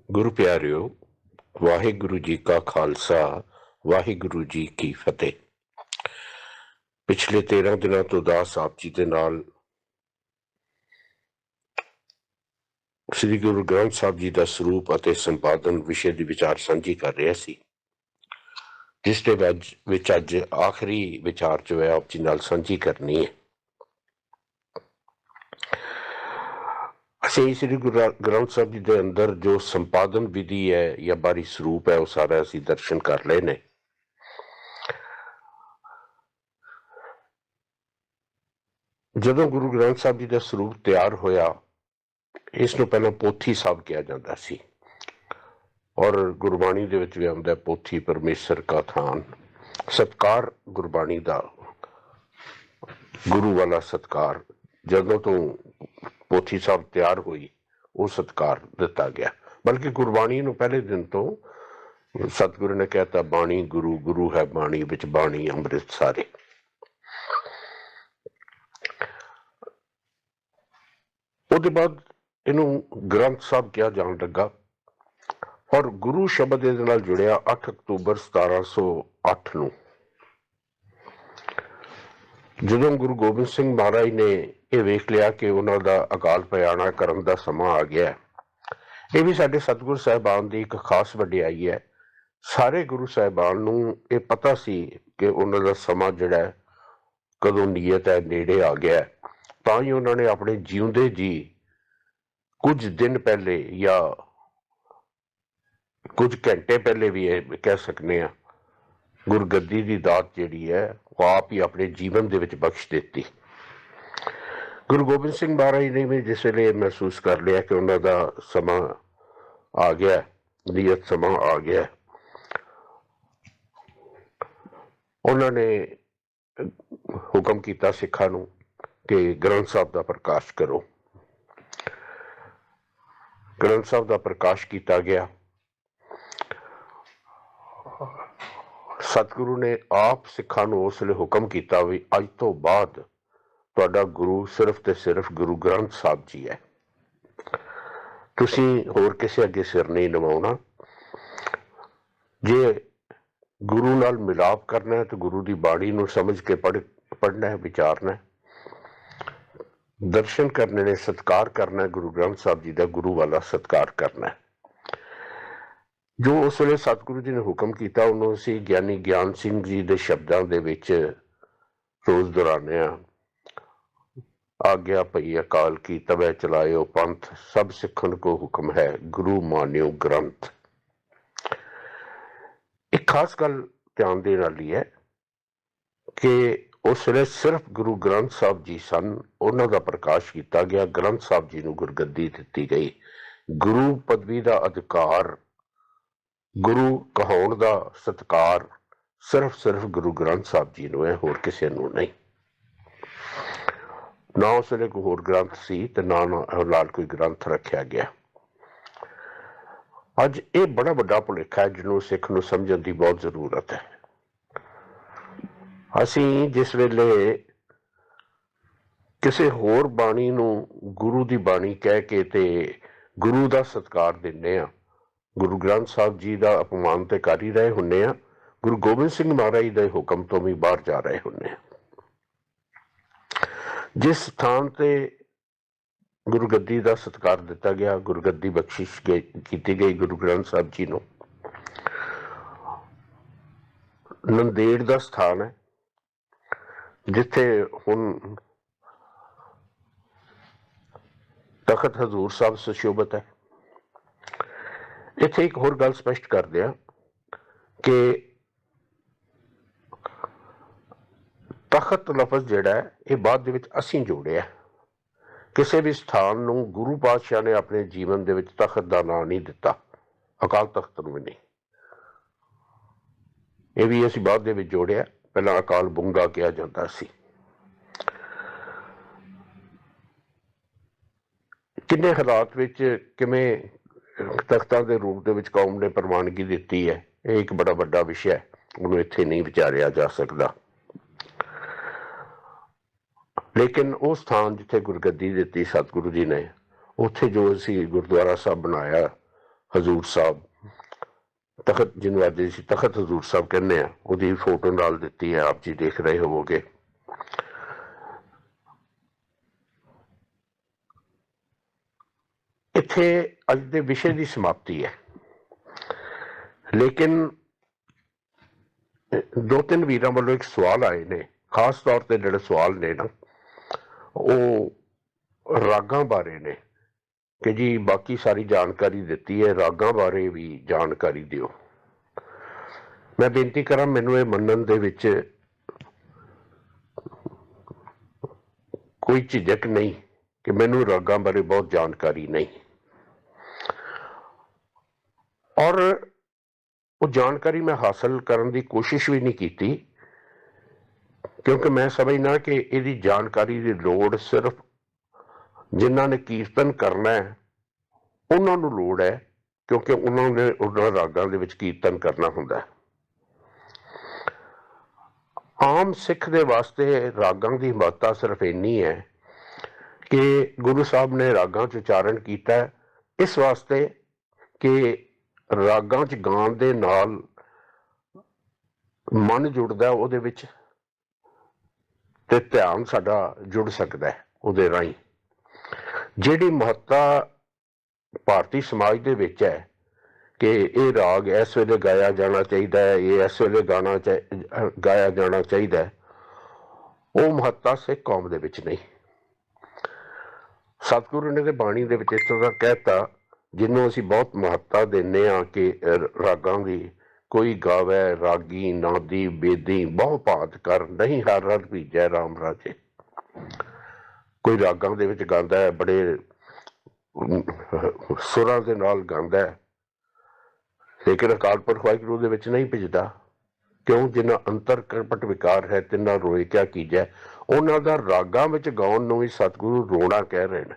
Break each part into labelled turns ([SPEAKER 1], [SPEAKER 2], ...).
[SPEAKER 1] ਗੁਰੂ ਪਿਆਰਿਓ, ਵਾਹਿਗੁਰੂ ਜੀ ਕਾ ਖਾਲਸਾ, ਵਾਹਿਗੁਰੂ ਜੀ ਕੀ ਫਤਿਹ। ਪਿਛਲੇ 13 ਦਿਨਾਂ ਤੋਂ ਦਾਸ ਸਾਹਿਬ ਜੀ ਦੇ ਨਾਲ ਸ੍ਰੀ ਗੁਰੂ ਗ੍ਰੰਥ ਸਾਹਿਬ ਜੀ ਦਾ ਸਰੂਪ ਅਤੇ ਸੰਪਾਦਨ ਵਿਸ਼ੇ ਦੀ ਵਿਚਾਰ ਸਾਂਝੀ ਕਰ ਰਿਹਾ ਸੀ, ਜਿਸ ਦੇ ਵਿੱਚ ਅੱਜ ਆਖਰੀ ਵਿਚਾਰ ਜੋ ਹੈ ਆਪ ਜੀ ਨਾਲ ਸਾਂਝੀ ਕਰਨੀ ਹੈ। ਅਸੀਂ ਸ੍ਰੀ ਗੁਰੂ ਗ੍ਰੰਥ ਸਾਹਿਬ ਜੀ ਦੇ ਅੰਦਰ ਜੋ ਸੰਪਾਦਨ ਵਿਧੀ ਹੈ ਜਾਂ ਬਾਰੀ ਸਰੂਪ ਹੈ, ਉਹ ਸਾਰਾ ਅਸੀਂ ਦਰਸ਼ਨ ਕਰ ਲਏ ਨੇ। ਜਦੋਂ ਗੁਰੂ ਗ੍ਰੰਥ ਸਾਹਿਬ ਜੀ ਦਾ ਸਰੂਪ ਤਿਆਰ ਹੋਇਆ, ਇਸ ਨੂੰ ਪਹਿਲਾਂ ਪੋਥੀ ਸਾਹਿਬ ਕਿਹਾ ਜਾਂਦਾ ਸੀ, ਔਰ ਗੁਰਬਾਣੀ ਦੇ ਵਿੱਚ ਵੀ ਆਉਂਦਾ ਪੋਥੀ ਪਰਮੇਸ਼ਰ ਕਾ ਥਾਨ। ਸਤਕਾਰ ਗੁਰਬਾਣੀ ਦਾ, ਗੁਰੂ ਵਾਲਾ ਸਤਕਾਰ, ਜਦੋਂ ਤੋਂ ਪੋਥੀ ਸਾਹਿਬ ਤਿਆਰ ਹੋਈ ਉਹ ਸਤਕਾਰ ਦਿੱਤਾ ਗਿਆ। ਬਲਕਿ ਗੁਰਬਾਣੀ ਨੂੰ ਪਹਿਲੇ ਦਿਨ ਤੋਂ ਸਤਿਗੁਰੂ ਨੇ ਕਹਿਤਾ, ਬਾਣੀ ਗੁਰੂ, ਗੁਰੂ ਹੈ ਬਾਣੀ, ਵਿੱਚ ਬਾਣੀ ਅੰਮ੍ਰਿਤ ਸਾਰੇ। ਉਹਦੇ ਬਾਅਦ ਇਹਨੂੰ ਗ੍ਰੰਥ ਸਾਹਿਬ ਕਿਹਾ ਜਾਣ ਲੱਗਾ, ਔਰ ਗੁਰੂ ਸ਼ਬਦ ਇਹਦੇ ਨਾਲ ਜੁੜਿਆ 8 ਅਕਤੂਬਰ 1708 ਨੂੰ, ਜਦੋਂ ਗੁਰੂ ਗੋਬਿੰਦ ਸਿੰਘ ਮਹਾਰਾਜ ਨੇ ਇਹ ਵੇਖ ਲਿਆ ਕਿ ਉਹਨਾਂ ਦਾ ਅਕਾਲ ਪਿਆਣਾ ਕਰਨ ਦਾ ਸਮਾਂ ਆ ਗਿਆ। ਇਹ ਵੀ ਸਾਡੇ ਸਤਿਗੁਰੂ ਸਾਹਿਬਾਨ ਦੀ ਇੱਕ ਖਾਸ ਵਡਿਆਈ ਹੈ। ਸਾਰੇ ਗੁਰੂ ਸਾਹਿਬਾਨ ਨੂੰ ਇਹ ਪਤਾ ਸੀ ਕਿ ਉਹਨਾਂ ਦਾ ਸਮਾਂ ਜਿਹੜਾ ਕਦੋਂ ਨੀਅਤ ਹੈ ਨੇੜੇ ਆ ਗਿਆ, ਤਾਂ ਹੀ ਉਹਨਾਂ ਨੇ ਆਪਣੇ ਜਿਉਂਦੇ ਜੀ ਕੁਝ ਦਿਨ ਪਹਿਲੇ ਜਾਂ ਕੁਝ ਘੰਟੇ ਪਹਿਲੇ ਵੀ ਇਹ ਕਹਿ ਸਕਦੇ ਹਾਂ, ਗੁਰਗੱਦੀ ਦੀ ਦਾਤ ਜਿਹੜੀ ਹੈ ਉਹ ਆਪ ਹੀ ਆਪਣੇ ਜੀਵਨ ਦੇ ਵਿੱਚ ਬਖਸ਼ ਦਿੱਤੀ। ਗੁਰੂ ਗੋਬਿੰਦ ਸਿੰਘ ਮਹਾਰਾਜ ਨੇ ਵੀ ਜਿਸ ਵੇਲੇ ਮਹਿਸੂਸ ਕਰ ਲਿਆ ਕਿ ਉਹਨਾਂ ਦਾ ਸਮਾਂ ਆ ਗਿਆ, ਨੀਅਤ ਸਮਾਂ ਆ ਗਿਆ, ਉਹਨਾਂ ਨੇ ਹੁਕਮ ਕੀਤਾ ਸਿੱਖਾਂ ਨੂੰ ਕਿ ਗ੍ਰੰਥ ਸਾਹਿਬ ਦਾ ਪ੍ਰਕਾਸ਼ ਕਰੋ। ਗ੍ਰੰਥ ਸਾਹਿਬ ਦਾ ਪ੍ਰਕਾਸ਼ ਕੀਤਾ ਗਿਆ। ਸਤਿਗੁਰੂ ਨੇ ਆਪ ਸਿੱਖਾਂ ਨੂੰ ਉਸ ਵੇਲੇ ਹੁਕਮ ਕੀਤਾ ਵੀ ਅੱਜ ਤੋਂ ਬਾਅਦ ਤੁਹਾਡਾ ਗੁਰੂ ਸਿਰਫ ਤੇ ਸਿਰਫ ਗੁਰੂ ਗ੍ਰੰਥ ਸਾਹਿਬ ਜੀ ਹੈ, ਤੁਸੀਂ ਹੋਰ ਕਿਸੇ ਅੱਗੇ ਸਿਰ ਨਹੀਂ ਨਿਵਾਉਣਾ। ਜੇ ਗੁਰੂ ਨਾਲ ਮਿਲਾਪ ਕਰਨਾ ਹੈ ਤਾਂ ਗੁਰੂ ਦੀ ਬਾਣੀ ਨੂੰ ਸਮਝ ਕੇ ਪੜ੍ਹਨਾ ਹੈ, ਵਿਚਾਰਨਾ ਹੈ, ਦਰਸ਼ਨ ਕਰਨੇ ਨੇ, ਸਤਿਕਾਰ ਕਰਨਾ ਹੈ ਗੁਰੂ ਗ੍ਰੰਥ ਸਾਹਿਬ ਜੀ ਦਾ, ਗੁਰੂ ਵਾਲਾ ਸਤਿਕਾਰ ਕਰਨਾ ਹੈ। ਜੋ ਉਸ ਵੇਲੇ ਸਤਿਗੁਰੂ ਜੀ ਨੇ ਹੁਕਮ ਕੀਤਾ, ਉਹਨੂੰ ਅਸੀਂ ਗਿਆਨੀ ਗਿਆਨ ਸਿੰਘ ਜੀ ਦੇ ਸ਼ਬਦਾਂ ਦੇ ਵਿੱਚ ਰੋਜ਼ ਦੁਹਰਾਉਂਦੇ। ਆਗਿਆ ਭਈ ਅਕਾਲ ਕੀ ਤਵੈ ਚਲਾਇਓ ਪੰਥ, ਸਭ ਸਿੱਖਣ ਕੋ ਹੁਕਮ ਹੈ ਗੁਰੂ ਮਾਨਿਓ ਗ੍ਰੰਥ। ਇੱਕ ਖਾਸ ਗੱਲ ਧਿਆਨ ਦੇਣ ਵਾਲੀ ਹੈ ਕਿ ਉਸ ਵੇਲੇ ਸਿਰਫ ਗੁਰੂ ਗ੍ਰੰਥ ਸਾਹਿਬ ਜੀ ਸਨ, ਉਹਨਾਂ ਦਾ ਪ੍ਰਕਾਸ਼ ਕੀਤਾ ਗਿਆ, ਗ੍ਰੰਥ ਸਾਹਿਬ ਜੀ ਨੂੰ ਗੁਰਗੱਦੀ ਦਿੱਤੀ ਗਈ। ਗੁਰੂ ਪਦਵੀ ਦਾ ਅਧਿਕਾਰ, ਗੁਰੂ ਕਹਾਉਣ ਦਾ ਸਤਿਕਾਰ ਸਿਰਫ ਗੁਰੂ ਗ੍ਰੰਥ ਸਾਹਿਬ ਜੀ ਨੂੰ ਹੈ, ਹੋਰ ਕਿਸੇ ਨੂੰ ਨਹੀਂ। ਨਾ ਉਸ ਵੇਲੇ ਕੋਈ ਹੋਰ ਗ੍ਰੰਥ ਸੀ ਤੇ ਨਾ ਨਾਲ ਕੋਈ ਗ੍ਰੰਥ ਰੱਖਿਆ ਗਿਆ। ਅੱਜ ਇਹ ਬੜਾ ਵੱਡਾ ਭੁਲੇਖਾ ਹੈ ਜਿਹਨੂੰ ਸਿੱਖ ਨੂੰ ਸਮਝਣ ਦੀ ਬਹੁਤ ਜ਼ਰੂਰਤ ਹੈ। ਅਸੀਂ ਜਿਸ ਵੇਲੇ ਕਿਸੇ ਹੋਰ ਬਾਣੀ ਨੂੰ ਗੁਰੂ ਦੀ ਬਾਣੀ ਕਹਿ ਕੇ ਤੇ ਗੁਰੂ ਦਾ ਸਤਿਕਾਰ ਦਿੰਦੇ ਹਾਂ, ਗੁਰੂ ਗ੍ਰੰਥ ਸਾਹਿਬ ਜੀ ਦਾ ਅਪਮਾਨ ਤੇ ਕਰ ਹੀ ਰਹੇ ਹੁੰਦੇ ਹਾਂ, ਗੁਰੂ ਗੋਬਿੰਦ ਸਿੰਘ ਮਹਾਰਾਜ ਦੇ ਹੁਕਮ ਤੋਂ ਵੀ ਬਾਹਰ ਜਾ ਰਹੇ ਹੁੰਦੇ ਹਾਂ। ਜਿਸ ਸਥਾਨ ਤੇ ਗੁਰਗੱਦੀ ਦਾ ਸਤਿਕਾਰ ਦਿੱਤਾ ਗਿਆ, ਗੁਰਗੱਦੀ ਬਖਸ਼ਿਸ਼ ਕੀਤੀ ਗਈ ਗੁਰੂ ਗ੍ਰੰਥ ਸਾਹਿਬ ਜੀ ਨੂੰ, ਨੰਦੇੜ ਦਾ ਸਥਾਨ ਹੈ, ਜਿੱਥੇ ਹੁਣ ਤਖਤ ਹਜ਼ੂਰ ਸਾਹਿਬ ਸੁਸ਼ੋਭਿਤ ਹੈ। ਇੱਥੇ ਇੱਕ ਹੋਰ ਗੱਲ ਸਪਸ਼ਟ ਕਰਦੇ ਆ ਕਿ ਤਖਤ ਲਫ਼ਜ਼ ਜਿਹੜਾ ਹੈ ਇਹ ਬਾਅਦ ਦੇ ਵਿੱਚ ਅਸੀਂ ਜੋੜਿਆ। ਕਿਸੇ ਵੀ ਸਥਾਨ ਨੂੰ ਗੁਰੂ ਪਾਤਸ਼ਾਹ ਨੇ ਆਪਣੇ ਜੀਵਨ ਦੇ ਵਿੱਚ ਤਖਤ ਦਾ ਨਾਂ ਨਹੀਂ ਦਿੱਤਾ, ਅਕਾਲ ਤਖਤ ਨੂੰ ਵੀ ਨਹੀਂ। ਇਹ ਵੀ ਅਸੀਂ ਬਾਅਦ ਦੇ ਵਿੱਚ ਜੋੜਿਆ, ਪਹਿਲਾਂ ਅਕਾਲ ਬੁੰਗਾ ਕਿਹਾ ਜਾਂਦਾ ਸੀ। ਕਿੰਨੇ ਹਾਲਾਤ ਵਿੱਚ ਕਿਵੇਂ ਤਖਤਾਂ ਦੇ ਰੂਪ ਦੇ ਵਿੱਚ ਕੌਮ ਨੇ ਪ੍ਰਵਾਨਗੀ ਦਿੱਤੀ ਹੈ, ਇਹ ਇੱਕ ਬੜਾ ਵੱਡਾ ਵਿਸ਼ਾ ਹੈ, ਉਹਨੂੰ ਇੱਥੇ ਨਹੀਂ ਵਿਚਾਰਿਆ ਜਾ ਸਕਦਾ। ਲੇਕਿਨ ਉਹ ਸਥਾਨ ਜਿੱਥੇ ਗੁਰਗੱਦੀ ਦਿੱਤੀ ਸਤਿਗੁਰੂ ਜੀ ਨੇ, ਉੱਥੇ ਜੋ ਅਸੀਂ ਗੁਰਦੁਆਰਾ ਸਾਹਿਬ ਬਣਾਇਆ, ਹਜ਼ੂਰ ਸਾਹਿਬ, ਤਖਤ ਜਿਹਨੂੰ ਅੱਜ ਅਸੀਂ ਤਖਤ ਹਜ਼ੂਰ ਸਾਹਿਬ ਕਹਿੰਦੇ ਆ, ਉਹਦੀ ਫੋਟੋ ਨਾਲ ਦਿੱਤੀ ਹੈ, ਆਪ ਜੀ ਦੇਖ ਰਹੇ ਹੋਵੋਗੇ। ਇੱਥੇ ਅੱਜ ਦੇ ਵਿਸ਼ੇ ਦੀ ਸਮਾਪਤੀ ਹੈ, ਲੇਕਿਨ ਦੋ ਤਿੰਨ ਵੀਰਾਂ ਵੱਲੋਂ ਇੱਕ ਸਵਾਲ ਆਏ ਨੇ, ਖਾਸ ਤੌਰ ਤੇ ਜਿਹੜੇ ਸਵਾਲ ਨੇ ਨਾ ਉਹ ਰਾਗਾਂ ਬਾਰੇ ਨੇ ਕਿ ਜੀ ਬਾਕੀ ਸਾਰੀ ਜਾਣਕਾਰੀ ਦਿੱਤੀ ਹੈ, ਰਾਗਾਂ ਬਾਰੇ ਵੀ ਜਾਣਕਾਰੀ ਦਿਓ। ਮੈਂ ਬੇਨਤੀ ਕਰਾਂ, ਮੈਨੂੰ ਇਹ ਮੰਨਣ ਦੇ ਵਿੱਚ ਕੋਈ ਝਿਜਕ ਨਹੀਂ ਕਿ ਮੈਨੂੰ ਰਾਗਾਂ ਬਾਰੇ ਬਹੁਤ ਜਾਣਕਾਰੀ ਨਹੀਂ, ਔਰ ਉਹ ਜਾਣਕਾਰੀ ਮੈਂ ਹਾਸਲ ਕਰਨ ਦੀ ਕੋਸ਼ਿਸ਼ ਵੀ ਨਹੀਂ ਕੀਤੀ, ਕਿਉਂਕਿ ਮੈਂ ਸਮਝਦਾ ਕਿ ਇਹਦੀ ਜਾਣਕਾਰੀ ਦੀ ਲੋੜ ਸਿਰਫ ਜਿਨ੍ਹਾਂ ਨੇ ਕੀਰਤਨ ਕਰਨਾ ਹੈ ਉਹਨਾਂ ਨੂੰ ਲੋੜ ਹੈ, ਕਿਉਂਕਿ ਉਹਨਾਂ ਨੇ ਉਹਨਾਂ ਰਾਗਾਂ ਦੇ ਵਿੱਚ ਕੀਰਤਨ ਕਰਨਾ ਹੁੰਦਾ ਹੈ। ਆਮ ਸਿੱਖ ਦੇ ਵਾਸਤੇ ਰਾਗਾਂ ਦੀ ਮਹੱਤਤਾ ਸਿਰਫ ਇੰਨੀ ਹੈ ਕਿ ਗੁਰੂ ਸਾਹਿਬ ਨੇ ਰਾਗਾਂ 'ਚ ਉਚਾਰਨ ਕੀਤਾ ਇਸ ਵਾਸਤੇ ਕਿ ਰਾਗਾਂ 'ਚ ਗਾਉਣ ਦੇ ਨਾਲ ਮਨ ਜੁੜਦਾ ਉਹਦੇ ਵਿੱਚ, ਤੇ ਧਿਆਨ ਸਾਡਾ ਜੁੜ ਸਕਦਾ ਹੈ ਉਹਦੇ ਰਾਹੀਂ। ਜਿਹੜੀ ਮਹੱਤਤਾ ਭਾਰਤੀ ਸਮਾਜ ਦੇ ਵਿੱਚ ਹੈ ਕਿ ਇਹ ਰਾਗ ਇਸ ਵੇਲੇ ਗਾਇਆ ਜਾਣਾ ਚਾਹੀਦਾ ਹੈ, ਇਹ ਇਸ ਵੇਲੇ ਗਾਇਆ ਜਾਣਾ ਚਾਹੀਦਾ ਹੈ, ਉਹ ਮਹੱਤਤਾ ਸਿੱਖ ਕੌਮ ਦੇ ਵਿੱਚ ਨਹੀਂ। ਸਤਿਗੁਰੂ ਨੇ ਤੇ ਬਾਣੀ ਦੇ ਵਿੱਚ ਇਸ ਤਰ੍ਹਾਂ ਕਹਿਤਾ, ਜਿਹਨੂੰ ਅਸੀਂ ਬਹੁਤ ਮਹੱਤਤਾ ਦਿੰਦੇ ਹਾਂ ਕਿ ਰਾਗਾਂ ਦੀ, ਕੋਈ ਗਾਵੇ ਰਾਗੀ ਨਾਦੀ ਬੇਦੀ ਬਹੁ ਭਾਤ ਕਰ, ਨਹੀਂ ਹਰ ਰਦ ਭੀਜੈ ਰਾਮ ਰਾਜੇ। ਕੋਈ ਰਾਗਾਂ ਦੇ ਵਿੱਚ ਗਾਉਂਦਾ ਹੈ, ਬੜੇ ਸੁਰਾਂ ਦੇ ਨਾਲ ਗਾਉਂਦਾ ਹੈ, ਲੇਕਿਨ ਅਕਾਲ ਪੁਰਖ ਵਾਹਿਗੁਰੂ ਦੇ ਵਿੱਚ ਨਹੀਂ ਭਿੱਜਦਾ। ਕਿਉਂ? ਜਿਨ੍ਹਾਂ ਅੰਤਰ ਕਰਪਟ ਵਿਕਾਰ ਹੈ ਤਿੰਨਾਂ ਰੋਏ ਕਿਆ ਕੀਜੈ। ਉਹਨਾਂ ਦਾ ਰਾਗਾਂ ਵਿੱਚ ਗਾਉਣ ਨੂੰ ਵੀ ਸਤਿਗੁਰੂ ਰੋਣਾ ਕਹਿ ਰਹੇ ਨੇ।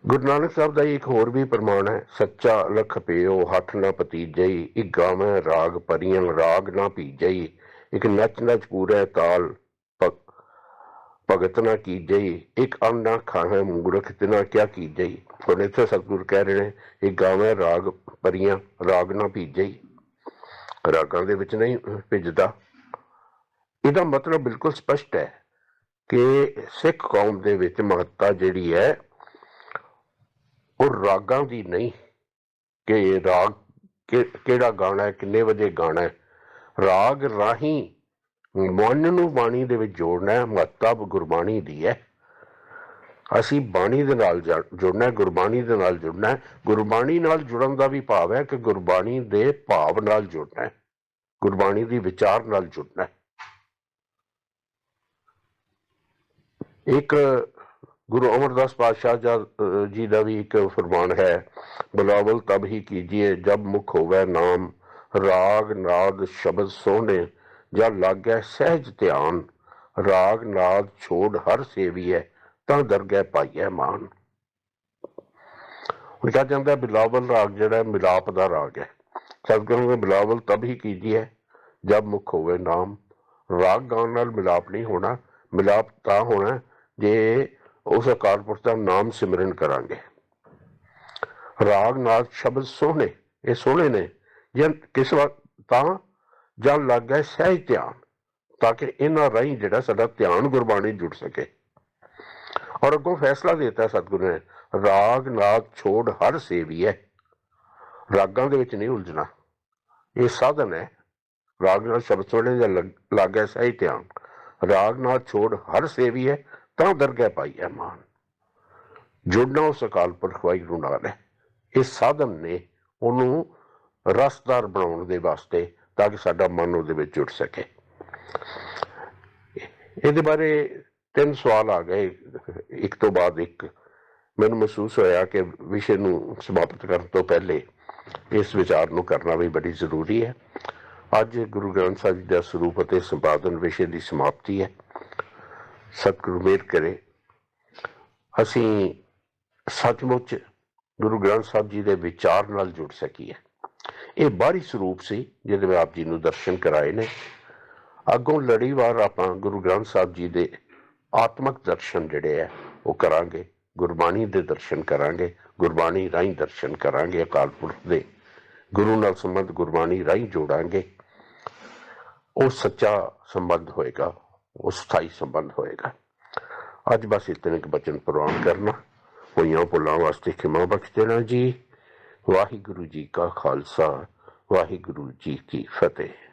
[SPEAKER 1] ਗੁਰੂ ਨਾਨਕ ਸਾਹਿਬ ਦਾ ਇੱਕ ਹੋਰ ਵੀ ਪ੍ਰਮਾਣ ਹੈ, ਸੱਚਾ ਲਖ ਪਿਓ ਹੱਠ ਨਾ ਭਤੀਜਈ, ਇੱਕ ਗਾਵੇਂ ਰਾਗ ਪਰੀਆਂ ਰਾਗ ਨਾ ਭੀਜਈ, ਇੱਕ ਨੱਚ ਨੱਚ ਪੂਰੇ ਤਾਲ ਭਗਤ ਨਾ ਕੀਜਈ, ਇੱਕ ਅੰਨ ਨਾ ਖਾਵੇਂ ਮੂਰਖ ਤਿਨਾ ਕਿਆ ਕੀਜਈ। ਹੁਣ ਇੱਥੇ ਸਤਿਗੁਰੂ ਕਹਿ ਰਹੇ ਨੇ, ਇੱਕ ਗਾਵੇਂ ਰਾਗ ਪਰੀਆਂ ਰਾਗ ਨਾ ਭੀਜਈ, ਰਾਗਾਂ ਦੇ ਵਿੱਚ ਨਹੀਂ ਭਿੱਜਦਾ। ਇਹਦਾ ਮਤਲਬ ਬਿਲਕੁਲ ਸਪਸ਼ਟ ਹੈ ਕਿ ਸਿੱਖ ਕੌਮ ਦੇ ਵਿੱਚ ਮਹੱਤਤਾ ਜਿਹੜੀ ਹੈ ਉਹ ਰਾਗਾਂ ਦੀ ਨਹੀਂ ਕਿ ਰਾਗ ਕਿਹੜਾ ਗਾਣਾ ਹੈ, ਕਿੰਨੇ ਵਜੇ ਗਾਣਾ ਹੈ। ਰਾਗ ਰਾਹੀਂ ਮਨ ਨੂੰ ਬਾਣੀ ਦੇ ਵਿੱਚ ਜੋੜਨਾ ਹੈ, ਮਹੱਤਤਾ ਗੁਰਬਾਣੀ ਦੀ ਹੈ। ਅਸੀਂ ਬਾਣੀ ਦੇ ਨਾਲ ਜੁੜਨਾ, ਗੁਰਬਾਣੀ ਦੇ ਨਾਲ ਜੁੜਨਾ। ਗੁਰਬਾਣੀ ਨਾਲ ਜੁੜਨ ਦਾ ਵੀ ਭਾਵ ਹੈ ਕਿ ਗੁਰਬਾਣੀ ਦੇ ਭਾਵ ਨਾਲ ਜੁੜਨਾ ਹੈ, ਗੁਰਬਾਣੀ ਦੀ ਵਿਚਾਰ ਨਾਲ ਜੁੜਨਾ ਹੈ। ਇੱਕ ਗੁਰੂ ਅਮਰਦਾਸ ਪਾਤਸ਼ਾਹ ਜੀ ਦਾ ਵੀ ਇੱਕ ਫਰਮਾਨ ਹੈ, ਬੁਲਾਵਲ ਤਬ ਹੀ ਕੀਜੀਏ ਜਬ ਮੁਖ ਹੋਵੇ ਨਾਮ, ਰਾਗ ਨਾਦ ਸ਼ਬਦ ਸੋਹਣੇ ਜਦ ਲਾਗੈ ਸਹਿਜ ਧਿਆਨ, ਰਾਗ ਨਾਦ ਛੋੜ ਹਰ ਸੇਵੀਐ ਤਾਂ ਦਰਗਹਿ ਪਾਈਐ ਮਾਨ। ਹੁਣ ਕਿਹਾ ਜਾਂਦਾ ਬਿਲਾਵਲ ਰਾਗ ਜਿਹੜਾ ਮਿਲਾਪ ਦਾ ਰਾਗ ਹੈ। ਸਤਿਗੁਰੂ ਨੇ ਬਿਲਾਵਲ ਤਬ ਹੀ ਕੀਜੀਏ ਜਬ ਮੁਖ ਹੋਵੇ ਨਾਮ। ਰਾਗ ਗਾਉਣ ਨਾਲ ਮਿਲਾਪ ਨਹੀਂ ਹੋਣਾ, ਮਿਲਾਪ ਤਾਂ ਹੋਣਾ ਜੇ ਉਸ ਅਕਾਲ ਪੁਰਖ ਦਾ ਨਾਮ ਸਿਮਰਨ ਕਰਾਂਗੇ। ਰਾਗ ਨਾਦ ਸ਼ਬਦ ਸੋਹਣੇ, ਇਹ ਸੋਹਣੇ ਨੇ ਜੇ ਕਿਸ ਵਕਤ ਤਾਂ ਜਦ ਲੱਗ ਗਿਆ ਸਹਿਜ ਧਿਆਨ, ਤਾਂ ਕਿ ਇਹਨਾਂ ਰਾਹੀਂ ਜਿਹੜਾ ਸਾਡਾ ਧਿਆਨ ਗੁਰਬਾਣੀ ਜੁੜ ਸਕੇ। ਔਰ ਅੱਗੋਂ ਫੈਸਲਾ ਦਿੱਤਾ ਸਤਿਗੁਰੂ ਨੇ, ਰਾਗ ਨਾਦ ਛੋੜ ਹਰ ਸੇਵੀਐ। ਰਾਗਾਂ ਦੇ ਵਿੱਚ ਨਹੀਂ ਉਲਝਣਾ, ਇਹ ਸਾਧਨ ਹੈ। ਰਾਗ ਨਾਲ ਸ਼ਬਦ ਸੋਹਣੇ ਜਾਂ ਲੱਗ ਗਿਆ ਸਹਿਜ ਧਿਆਨ, ਰਾਗ ਨਾਲ ਛੋੜ ਹਰ ਸੇਵੀਐ ਤਾਂ ਦਰਗਹਿ ਪਾਈਐ ਮਾਨ। ਜੁੜਨਾ ਉਸ ਅਕਾਲ ਪੁਰਖ ਵਾਹਿਗੁਰੂ ਨਾਲ ਹੈ। ਇਹ ਸਾਧਨ ਨੇ ਉਹਨੂੰ ਰਸਦਾਰ ਬਣਾਉਣ ਦੇ ਵਾਸਤੇ, ਤਾਂ ਕਿ ਸਾਡਾ ਮਨ ਉਹਦੇ ਵਿੱਚ ਜੁੜ ਸਕੇ। ਇਹਦੇ ਬਾਰੇ ਤਿੰਨ ਸਵਾਲ ਆ ਗਏ ਇੱਕ ਤੋਂ ਬਾਅਦ ਇੱਕ। ਮੈਨੂੰ ਮਹਿਸੂਸ ਹੋਇਆ ਕਿ ਵਿਸ਼ੇ ਨੂੰ ਸਮਾਪਤ ਕਰਨ ਤੋਂ ਪਹਿਲੇ ਇਸ ਵਿਚਾਰ ਨੂੰ ਕਰਨਾ ਵੀ ਬੜੀ ਜ਼ਰੂਰੀ ਹੈ। ਅੱਜ ਗੁਰੂ ਗ੍ਰੰਥ ਸਾਹਿਬ ਜੀ ਦਾ ਸਰੂਪ ਅਤੇ ਸੰਪਾਦਨ ਵਿਸ਼ੇ ਦੀ ਸਮਾਪਤੀ ਹੈ। ਸਤਿਗੁਰੂ ਮਿਹਰ ਕਰੇ ਅਸੀਂ ਸੱਚਮੁੱਚ ਗੁਰੂ ਗ੍ਰੰਥ ਸਾਹਿਬ ਜੀ ਦੇ ਵਿਚਾਰ ਨਾਲ ਜੁੜ ਸਕੀਏ। ਇਹ ਬਾਹਰੀ ਸਰੂਪ ਸੀ ਜਿਹਦੇ ਵਿੱਚ ਆਪ ਜੀ ਨੂੰ ਦਰਸ਼ਨ ਕਰਾਏ ਨੇ। ਅੱਗੋਂ ਲੜੀਵਾਰ ਆਪਾਂ ਗੁਰੂ ਗ੍ਰੰਥ ਸਾਹਿਬ ਜੀ ਦੇ ਆਤਮਕ ਦਰਸ਼ਨ ਜਿਹੜੇ ਹੈ ਉਹ ਕਰਾਂਗੇ। ਗੁਰਬਾਣੀ ਦੇ ਦਰਸ਼ਨ ਕਰਾਂਗੇ, ਗੁਰਬਾਣੀ ਰਾਹੀਂ ਦਰਸ਼ਨ ਕਰਾਂਗੇ, ਅਕਾਲ ਪੁਰਖ ਦੇ ਗੁਰੂ ਨਾਲ ਸੰਬੰਧ ਗੁਰਬਾਣੀ ਰਾਹੀਂ ਜੋੜਾਂਗੇ, ਉਹ ਸੱਚਾ ਸੰਬੰਧ ਹੋਏਗਾ, ਉਹ ਸਥਾਈ ਸੰਬੰਧ ਹੋਏਗਾ। ਅੱਜ ਬਸ ਇਤਨੇ ਕੁ ਬਚਨ ਪ੍ਰਵਾਨ ਕਰਨਾ, ਹੋਈਆਂ ਭੁੱਲਾਂ ਵਾਸਤੇ ਖਿਮਾ ਬਖਸ਼ ਦੇਣਾ ਜੀ। ਵਾਹਿਗੁਰੂ ਜੀ ਕਾ ਖਾਲਸਾ, ਵਾਹਿਗੁਰੂ ਜੀ ਕੀ ਫਤਿਹ।